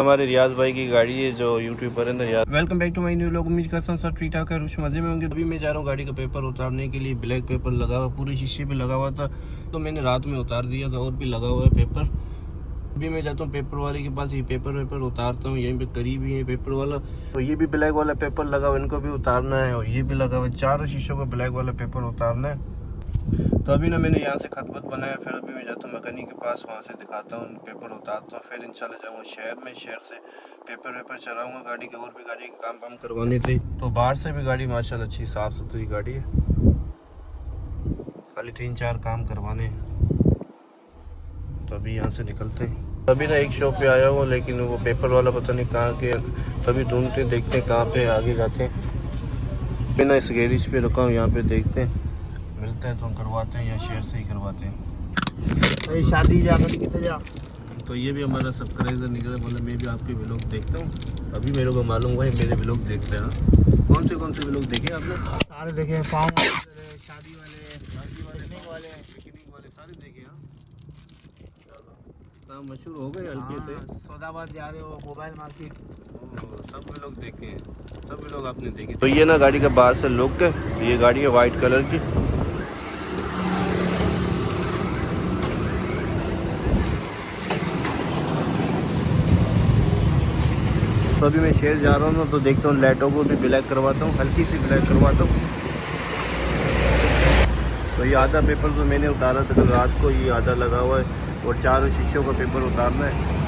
हमारे रियाज भाई की गाड़ी है जो यूट्यूबर है ना Riyaz. Welcome back to my new vlog. उम्मीद करता हूँ सब ठीक ठाक है, कुछ मजे में होंगे। अभी मैं जा रहा हूँ गाड़ी का पेपर उतारने के लिए। ब्लैक पेपर लगा हुआ, पूरे शीशे पे लगा हुआ था, तो मैंने रात में उतार दिया था। और भी लगा हुआ है पेपर। अभी मैं जाता हूँ पेपर वाले के पास, ये पेपर उतारता हूँ। यहीं पे करीब ही है पेपर वाला। तो ये भी ब्लैक वाला पेपर लगा हुआ, इनको भी उतारना है। और ये भी लगा हुआ, चारों शीशों का ब्लैक वाला पेपर उतारना है। तो अभी ना मैंने यहाँ से खत बनाया, फिर अभी मैं जाता हूँ मैकेनिक के पास, वहाँ से दिखाता हूँ, पेपर उतारता हूँ। फिर इंशाल्लाह जाऊँगा शहर में, शहर से पेपर चलाऊँगा गाड़ी के। और भी गाड़ी के काम वाम करवाने थे, तो बाहर से भी गाड़ी माशाल्लाह अच्छी साफ़ सुथरी गाड़ी है। खाली 3-4 काम करवाने हैं, तो अभी यहाँ से निकलते हैं। अभी ना एक शॉप पे आया हूँ, लेकिन वो पेपर वाला पता नहीं कहाँ के, तभी ढूंढते देखते हैं कहाँ पे आगे जाते हैं। मैं ना इस गैरेज पे रुका हूँ, यहाँ पे देखते हैं मिलता है तो हम करवाते हैं, या शहर से ही करवाते हैं। अरे शादी जा कर कितने जा। तो ये भी हमारा सब्सक्राइबर निकला, बोला मैं भी आपके व्लॉग देखता हूँ। अभी मेरे को मालूम हुआ है मेरे व्लॉग देखते हैं। कौन से व्लॉग देखे आपने? सारे देखे, पाँव शादी वाले पिकनिक वाले सारे देखे। हाँ चलो, मशहूर हो गए हल्के से। सौदाबाद जा रहे हो, मोबाइल मार्केट, सब व्लॉग देखे हैं, सब व्लॉग आपने देखे। तो ये ना गाड़ी का बाहर से लुक है, ये गाड़ी है वाइट कलर की। तो अभी मैं शहर जा रहा हूँ ना, तो देखता हूँ लाइटों को भी ब्लैक करवाता हूँ, हल्की सी ब्लैक करवाता हूँ। तो ये आधा पेपर तो मैंने उतारा था कल रात को, ये आधा लगा हुआ है, और 4 शीशों का पेपर उतारना है।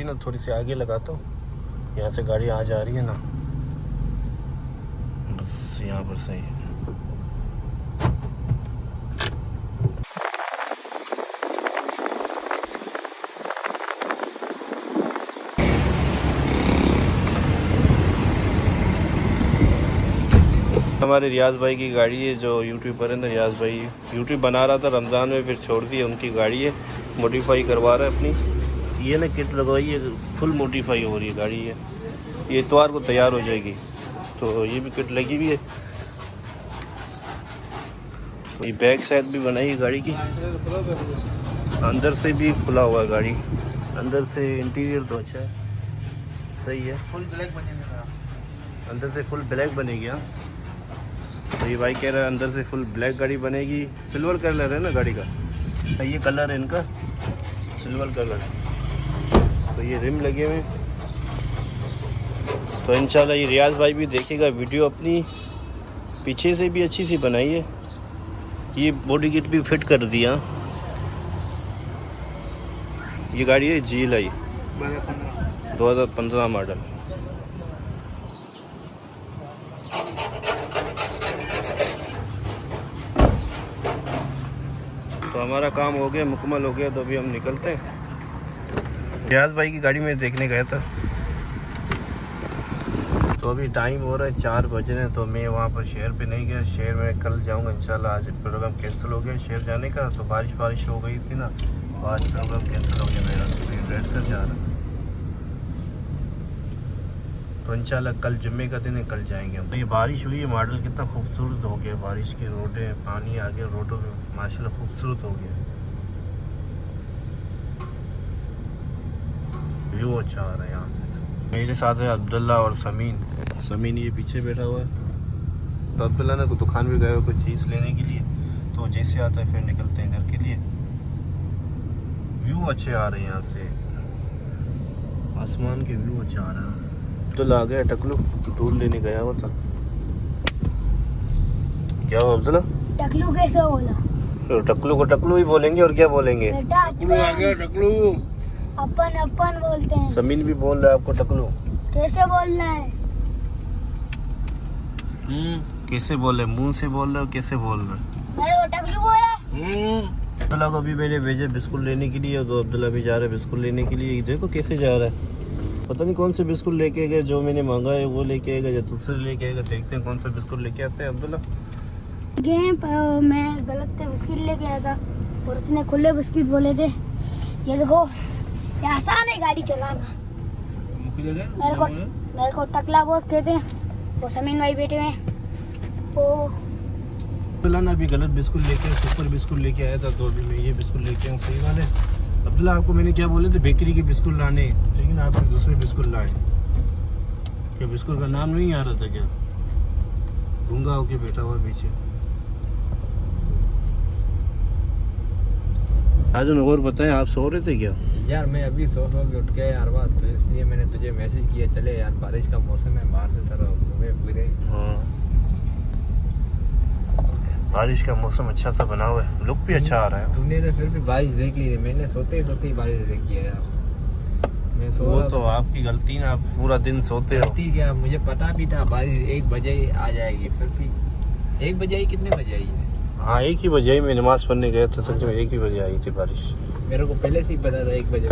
ना थोड़ी सी आगे लगाता हूँ, यहाँ से गाड़ी आ जा रही है ना, बस यहाँ पर सही है। हमारे रियाज भाई की गाड़ी है जो यूट्यूबर है ना रियाज भाई, यूट्यूब बना रहा था रमज़ान में, फिर छोड़ दिया। उनकी गाड़ी है, मॉडिफाई करवा रहा है अपनी। ये ना किट लगवाई है, फुल मॉडिफाई हो रही है गाड़ी है। ये इतवार को तैयार हो जाएगी, तो ये भी किट लगी हुई है। ये बैक साइड भी बनाई है गाड़ी की, अंदर से भी खुला हुआ है गाड़ी, अंदर से इंटीरियर तो अच्छा है, सही है। फुल ब्लैक बनेगा, अंदर से फुल ब्लैक बनेगी। हाँ, तो ये भाई कह रहा है अंदर से फुल ब्लैक गाड़ी बनेगी। सिल्वर कलर है ना गाड़ी का, ये कलर है इनका सिल्वर कलर। तो ये रिम लगे हुए, तो इंशाल्लाह ये रियाज भाई भी देखेगा वीडियो अपनी। पीछे से भी अच्छी सी बनाई है, ये बॉडी किट भी फिट कर दिया। ये गाड़ी है GLI 2015 मॉडल। तो हमारा काम हो गया, मुकम्मल हो गया, तो अभी हम निकलते हैं। रियाज भाई की गाड़ी में देखने गया था, तो अभी टाइम हो रहा है 4 बज रहे हैं। तो मैं वहाँ पर शहर पे नहीं गया, शहर में कल जाऊँगा इंशाल्लाह। आज प्रोग्राम कैंसिल हो गया शहर जाने का, तो बारिश हो गई थी ना, तो आज प्रोग्राम कैंसिल हो गया मेरा, तो रेस्ट कर जा रहा। तो इंशाल्लाह कल जुम्मे का दिन है, कल जाएंगे हम। तो ये बारिश हुई है, मॉडल कितना खूबसूरत हो गया, बारिश की रोडें, पानी आ गया रोडों में, माशाल्लाह खूबसूरत हो गया। व्यू अच्छा आ रहा है यहाँ से। मेरे साथ है अब्दुल्ला और समीन ये पीछे बैठा हुआ है। तो अब्दुल्ला ने दुकान भी गए हो कुछ चीज़ लेने के लिए, तो जैसे आता है फिर निकलते हैं घर के लिए। व्यू अच्छे आ रहे हैं यहाँ से, आसमान के व्यू अच्छा आ रहा है। अब्दुल्ला आ गया, टकलू दूध लेने गया हुआ था। क्या हुआ अब्दुल्ला? टकलू कैसे बोला? तो टकलू को टकलू ही बोलेंगे, और क्या बोलेंगे? टकलू आ गया, टकलू अपन बोलते हैं। समीन भी बोल रहा है आपको टकलू, कैसे बोलना है? कैसे बोल रहे? मुंह से बोल रहे हो, कैसे बोल रहे? अरे वो टकलू बोला। अब्दुल्ला को अभी मैंने भेजे बिस्कुट लेने के लिए, तो अब्दुल्ला भी जा रहा है बिस्कुट लेने के लिए। देखो कैसे जा रहा है, पता नहीं कौन से बिस्कुट लेके गए, जो मैंने मांगा है वो लेके आएगा या दूसरे लेके आएगा। देखते हैं कौन सा बिस्कुट लेके आते हैं। अब्दुल्ला मैं गलत बिस्किट लेके आया था और उसने खुले बिस्किट बोले थे। ये देखो, ये आसान है गाड़ी चलाना। मेरे को टकला बॉस कहते हैं, वो समीन भाई बेटे हैं। वो अब्दुल्ला ने अभी गलत बिस्कुट लेके सुपर बिस्कुट लेके आया था, तो अभी मैं ये बिस्कुट लेके आऊँ सही वाले। अब्दुल्ला आपको मैंने क्या बोले थे, बेकरी के बिस्कुट लाने, लेकिन आपने दूसरे बिस्कुट लाए। क्या बिस्कुट का नाम नहीं आ रहा था क्या? गूंगा होके बैठा हुआ पीछे। आज और बताएं, आप सो रहे थे क्या? यार मैं अभी सो के उठ गया यार बात, तो इसलिए मैंने तुझे मैसेज किया, चले यार बारिश का मौसम है, बाहर से तरह घूमे फिरे। हाँ, बारिश का मौसम अच्छा सा बना हुआ है, लुक भी अच्छा आ रहा है। तूने तो फिर भी बारिश देख ली, मैंने सोते ही बारिश देखी है यार। मैं सो वो रहा तो था। आपकी गलती ना, आप पूरा दिन सोते हो। गलती क्या, मुझे पता भी था बारिश 1 बजे ही आ जाएगी, फिर भी 1 बजे आई, कितने बजे आई है? हाँ 1 ही बजे आई, मैं नमाज पढ़ने गया था, समझो 1 ही बजे आई थी बारिश। मेरे को पहले से ही पता था 1 बजे।